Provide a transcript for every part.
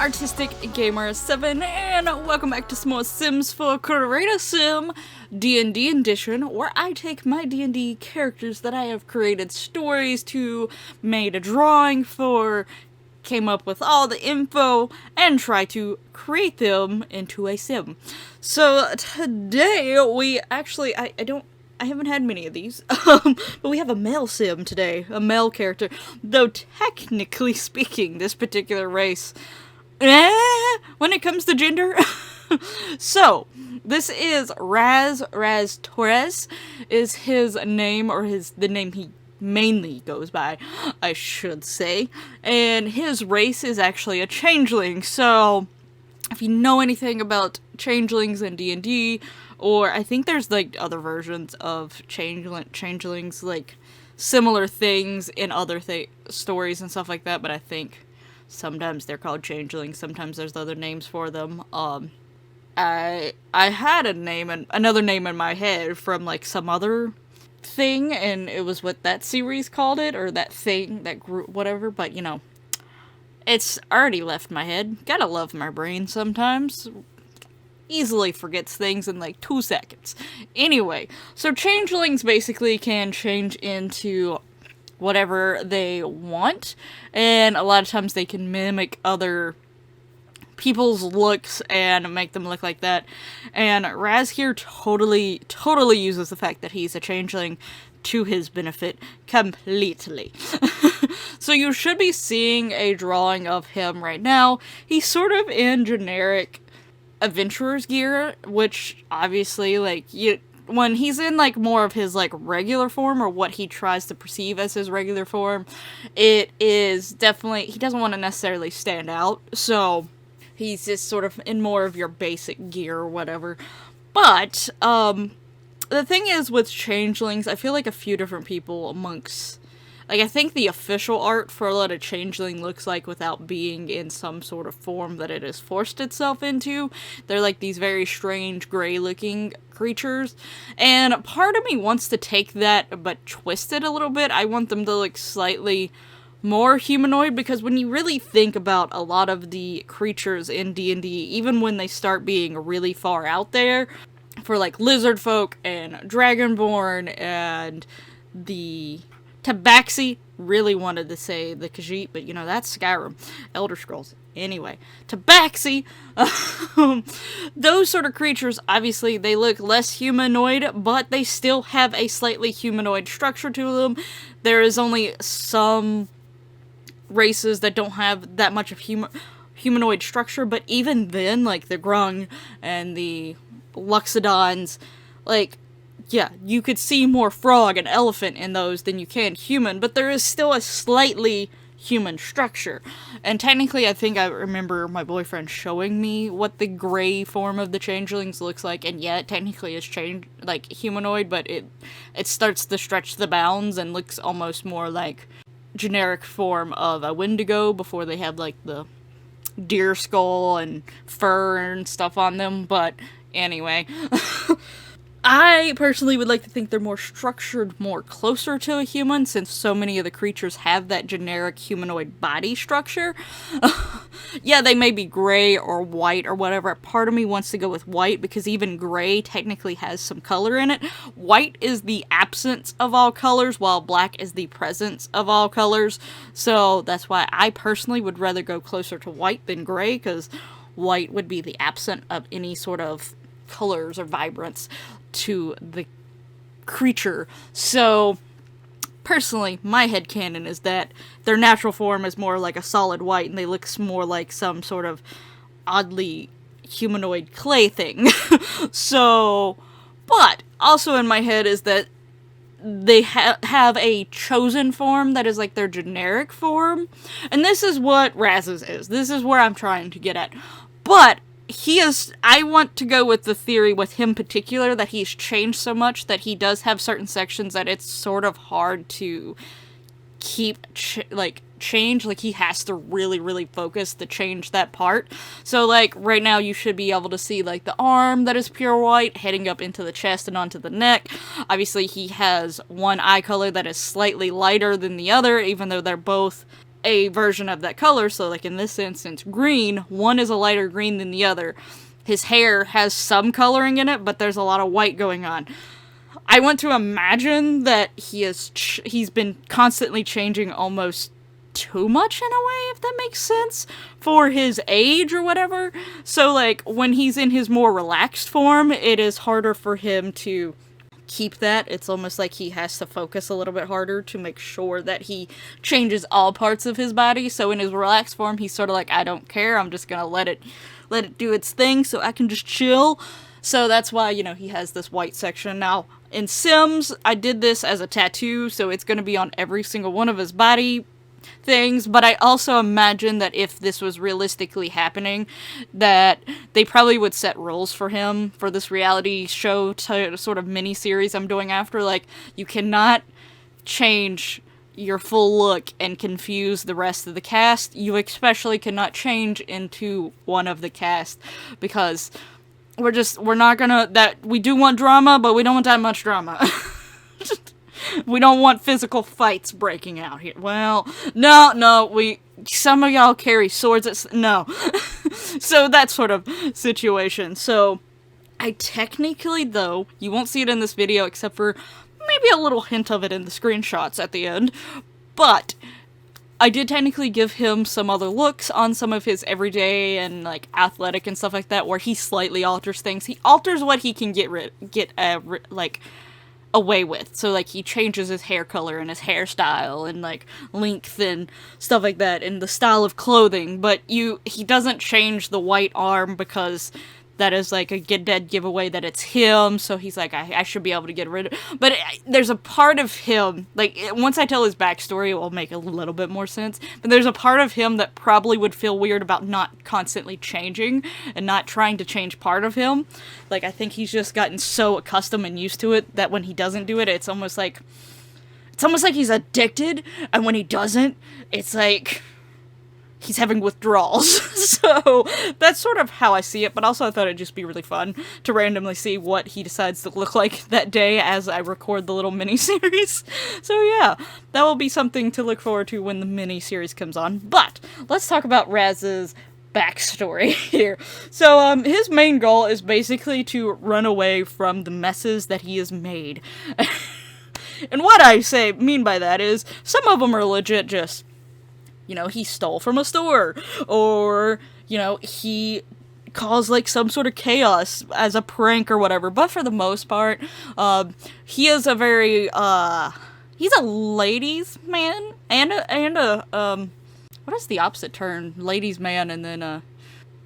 Artistic Gamer 7, and welcome back to some more Sims for Creator Sim D&D edition, where I take my D&D characters that I have created stories to, made a drawing for, came up with all the info, and try to create them into a sim. So today we actually, I haven't had many of these, but we have a male sim today, a male character, though technically speaking, this particular race, when it comes to gender. So, this is Raiz Torres is his name, or the name he mainly goes by, I should say, and his race is actually a changeling. So, if you know anything about changelings in D&D, or I think there's like other versions of changelings, like similar things in other stories and stuff like that, but I think sometimes they're called changelings, sometimes there's other names for them. I had another name in my head from like some other thing, and it was what that series called it, or that thing, that group, whatever, but you know, it's already left my head. Gotta love my brain sometimes. Easily forgets things in like 2 seconds. Anyway, so changelings basically can change into whatever they want, and a lot of times they can mimic other people's looks and make them look like that. And Raz here totally uses the fact that he's a changeling to his benefit completely. So you should be seeing a drawing of him right now. He's sort of in generic adventurer's gear, which obviously, like, when he's in, like, more of his, like, regular form, or what he tries to perceive as his regular form, it is definitely, he doesn't want to necessarily stand out, so he's just sort of in more of your basic gear or whatever. But, the thing is with changelings, I feel like a few different people amongst, like, I think the official art for what a changeling looks like without being in some sort of form that it has forced itself into, they're like these very strange gray-looking creatures, and part of me wants to take that but twist it a little bit. I want them to look slightly more humanoid, because when you really think about a lot of the creatures in D&D, even when they start being really far out there, for like lizard folk and dragonborn and the Tabaxi, really wanted to say the Khajiit, but you know, that's Skyrim, Elder Scrolls. Anyway, Tabaxi, those sort of creatures, obviously, they look less humanoid, but they still have a slightly humanoid structure to them. There is only some races that don't have that much of humanoid structure, but even then, like the Grung and the Luxodons, like, yeah, you could see more frog and elephant in those than you can human, but there is still a slightly human structure. And technically, I think I remember my boyfriend showing me what the gray form of the changelings looks like, and yeah, it technically is like humanoid, but it starts to stretch the bounds and looks almost more like generic form of a Wendigo before they have like the deer skull and fur and stuff on them. But anyway, I personally would like to think they're more structured, more closer to a human, since so many of the creatures have that generic humanoid body structure. Yeah, they may be gray or white or whatever. Part of me wants to go with white, because even gray technically has some color in it. White is the absence of all colors, while black is the presence of all colors. So that's why I personally would rather go closer to white than gray, because white would be the absent of any sort of colors or vibrance to the creature. So personally, my headcanon is that their natural form is more like a solid white, and they look more like some sort of oddly humanoid clay thing. So, but also in my head is that they have a chosen form that is like their generic form, and this is what Raz's is. This is where I'm trying to get at. But I want to go with the theory with him particular that he's changed so much that he does have certain sections that it's sort of hard to keep, change. Like, he has to really focus to change that part. So, like, right now you should be able to see, like, the arm that is pure white heading up into the chest and onto the neck. Obviously, he has one eye color that is slightly lighter than the other, even though they're both a version of that color. So like in this instance, green, one is a lighter green than the other. His hair has some coloring in it, but there's a lot of white going on. I want to imagine that he's been constantly changing almost too much in a way, if that makes sense, for his age or whatever. So like when he's in his more relaxed form, it is harder for him to keep that. It's almost like he has to focus a little bit harder to make sure that he changes all parts of his body. So in his relaxed form, he's sort of like, I don't care, I'm just gonna let it do its thing so I can just chill. So that's why, you know, he has this white section. Now, in Sims, I did this as a tattoo, so it's going to be on every single one of his body things, but I also imagine that if this was realistically happening, that they probably would set rules for him for this reality show sort of mini-series I'm doing after. Like, you cannot change your full look and confuse the rest of the cast. You especially cannot change into one of the cast, because we're not gonna, that we do want drama, but we don't want that much drama. We don't want physical fights breaking out here. Well, no, some of y'all carry swords no. So that sort of situation. So I technically, though, you won't see it in this video except for maybe a little hint of it in the screenshots at the end, but I did technically give him some other looks on some of his everyday and, like, athletic and stuff like that, where he slightly alters things. He alters what he can get away with. So, like, he changes his hair color and his hairstyle and, like, length and stuff like that, and the style of clothing, but he doesn't change the white arm, because that is, like, a dead giveaway that it's him, so he's like, I should be able to get rid of it. But there's a part of him, like, once I tell his backstory, it will make a little bit more sense, but there's a part of him that probably would feel weird about not constantly changing, and not trying to change part of him. Like, I think he's just gotten so accustomed and used to it, that when he doesn't do it, it's almost like he's addicted, and when he doesn't, it's like he's having withdrawals. So that's sort of how I see it, but also I thought it'd just be really fun to randomly see what he decides to look like that day as I record the little mini-series. So yeah, that will be something to look forward to when the mini-series comes on. But let's talk about Raiz's backstory here. So his main goal is basically to run away from the messes that he has made. And what I mean by that is, some of them are legit just, you know, he stole from a store, or, you know, he caused, like, some sort of chaos as a prank or whatever, but for the most part, he is a very, he's a ladies' man, and a, what is the opposite term? Ladies' man, and then, I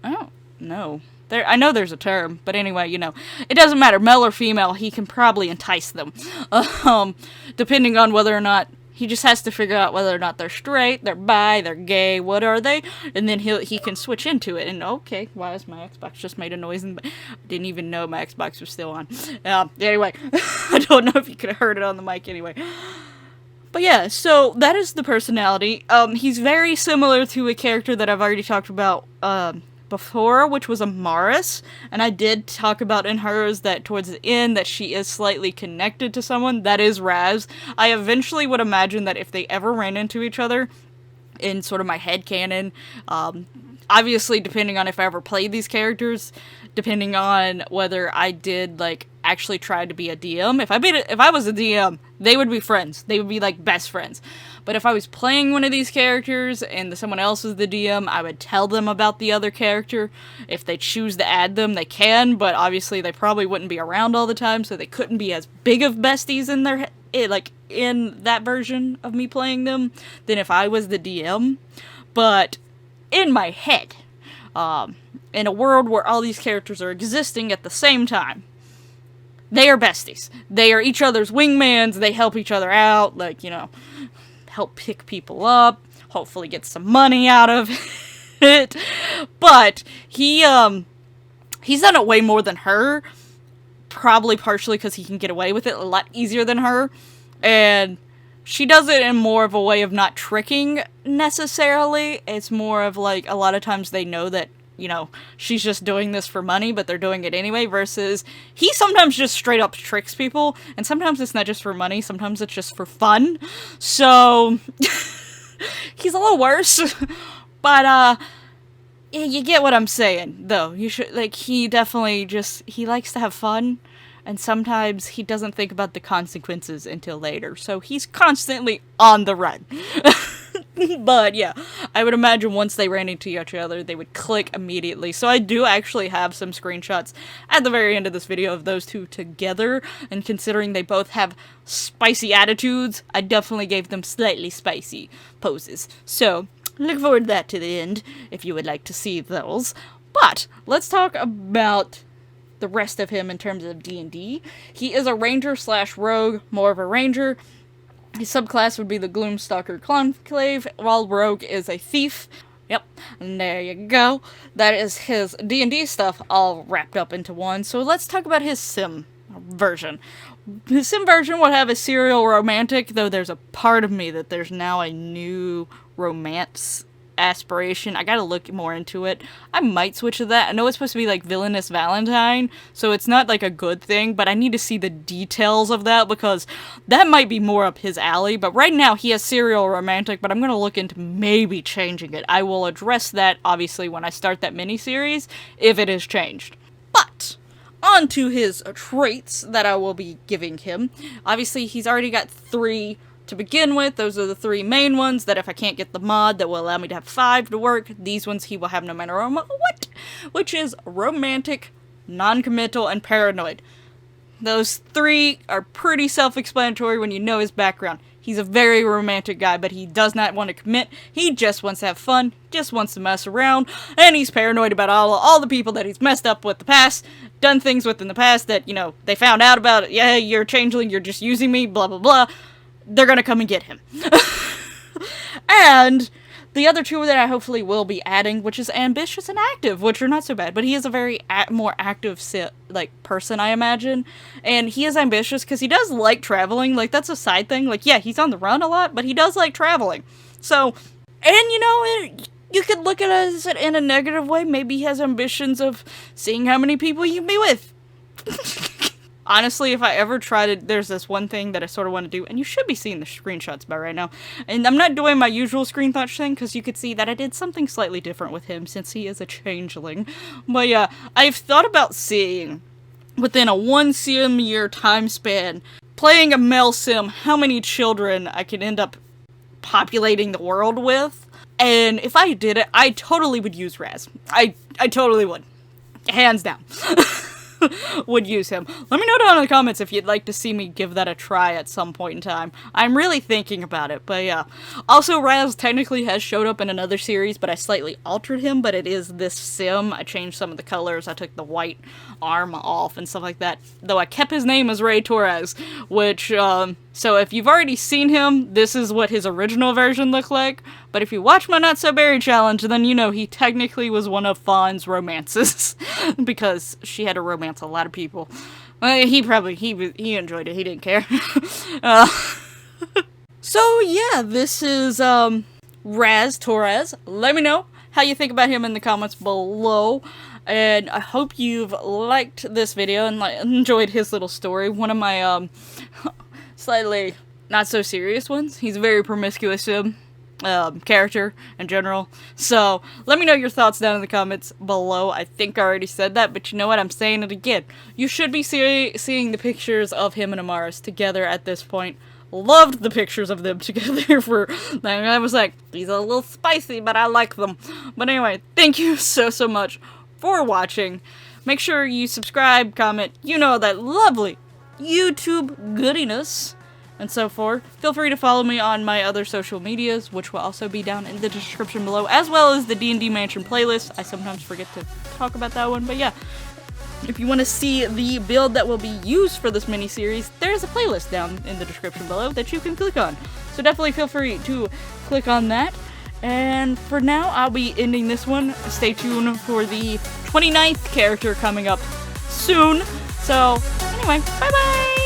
don't know. I know there's a term, but anyway, you know, it doesn't matter, male or female, he can probably entice them, depending on whether or not. He just has to figure out whether or not they're straight, they're bi, they're gay, what are they, and then he can switch into it. And okay, why is my Xbox just made a noise? I didn't even know my Xbox was still on. Anyway, I don't know if you could have heard it on the mic anyway. But yeah, so that is the personality. He's very similar to a character that I've already talked about, before, which was Amaris, and I did talk about in hers that towards the end that she is slightly connected to someone. That is Raiz. I eventually would imagine that if they ever ran into each other, in sort of my headcanon, obviously depending on if I ever played these characters, depending on whether I did, like, actually try to be a DM. If I was a DM, they would be friends. They would be, like, best friends. But if I was playing one of these characters and someone else was the DM, I would tell them about the other character. If they choose to add them, they can, but obviously they probably wouldn't be around all the time, so they couldn't be as big of besties in their in that version of me playing them than if I was the DM. But in my head, in a world where all these characters are existing at the same time, they are besties. They are each other's wingmans. They help each other out, like, you know, help pick people up, hopefully get some money out of it. But he's done it way more than her, probably partially because he can get away with it a lot easier than her, and she does it in more of a way of not tricking necessarily. It's more of, like, a lot of times they know that, you know, she's just doing this for money, but they're doing it anyway, versus he sometimes just straight up tricks people, and sometimes it's not just for money, sometimes it's just for fun. So He's a little worse, but you get what I'm saying, though. You should, like, he definitely he likes to have fun, and sometimes he doesn't think about the consequences until later, so he's constantly on the run. But yeah, I would imagine once they ran into each other, they would click immediately. So I do actually have some screenshots at the very end of this video of those two together, and considering they both have spicy attitudes, I definitely gave them slightly spicy poses. So look forward to that to the end, if you would like to see those. But let's talk about the rest of him in terms of D&D. He is a ranger slash rogue, more of a ranger. His subclass would be the Gloomstalker Conclave, while rogue is a thief. Yep, and there you go. That is his D&D stuff all wrapped up into one. So let's talk about his sim version. His sim version would have a serial romantic, though there's a part of me that there's now a new romance aspiration. I gotta look more into it. I might switch to that. I know it's supposed to be like Villainous Valentine, so it's not like a good thing, but I need to see the details of that because that might be more up his alley. But right now he has serial romantic, but I'm gonna look into maybe changing it. I will address that obviously when I start that mini-series, if it is changed. But on to his traits that I will be giving him. Obviously he's already got 3 to begin with. Those are the 3 main ones that if I can't get the mod that will allow me to have 5 to work, these ones he will have no matter what, which is romantic, non-committal, and paranoid. Those 3 are pretty self-explanatory when you know his background. He's a very romantic guy, but he does not want to commit. He just wants to have fun, just wants to mess around, and he's paranoid about all the people that he's messed up with the past, done things with in the past that, you know, they found out about it. Yeah, you're a changeling, you're just using me, blah blah blah. They're gonna come and get him. And the other 2 that I hopefully will be adding, which is ambitious and active, which are not so bad, but he is a very more active person, I imagine. And he is ambitious because he does like traveling. Like, that's a side thing. Like, yeah, he's on the run a lot, but he does like traveling. So, and you know, you could look at it as in a negative way. Maybe he has ambitions of seeing how many people you can be with. Honestly, if I ever tried it, there's this one thing that I sort of want to do, and you should be seeing the screenshots by right now. And I'm not doing my usual screen touch thing, because you could see that I did something slightly different with him, since he is a changeling. But yeah, I've thought about seeing, within a 1 sim year time span, playing a male sim, how many children I could end up populating the world with. And if I did it, I totally would use Raiz. I totally would. Hands down. Would use him. Let me know down in the comments if you'd like to see me give that a try at some point in time. I'm really thinking about it, but yeah. Also, Raiz technically has showed up in another series, but I slightly altered him, but it is this sim. I changed some of the colors. I took the white arm off and stuff like that. Though I kept his name as Ray Torres, which, so if you've already seen him, this is what his original version looked like. But if you watch my Not So Berry challenge, then you know he technically was one of Fawn's romances. Because she had to romance a lot of people. He enjoyed it. He didn't care. So yeah, this is Raiz Torres. Let me know how you think about him in the comments below. And I hope you've liked this video and enjoyed his little story. One of my slightly not so serious ones. He's a very promiscuous character in general. So let me know your thoughts down in the comments below. I think I already said that, but you know what? I'm saying it again. You should be seeing the pictures of him and Amaris together at this point. Loved the pictures of them together for, I was like, these are a little spicy, but I like them. But anyway, thank you so much for watching. Make sure you subscribe, comment, you know, that lovely YouTube goodiness and so forth. Feel free to follow me on my other social medias, which will also be down in the description below, as well as the D&D Mansion playlist. I sometimes forget to talk about that one, but yeah. If you want to see the build that will be used for this mini-series, there's a playlist down in the description below that you can click on. So definitely feel free to click on that. And for now, I'll be ending this one. Stay tuned for the 29th character coming up soon. So, anyway, bye-bye!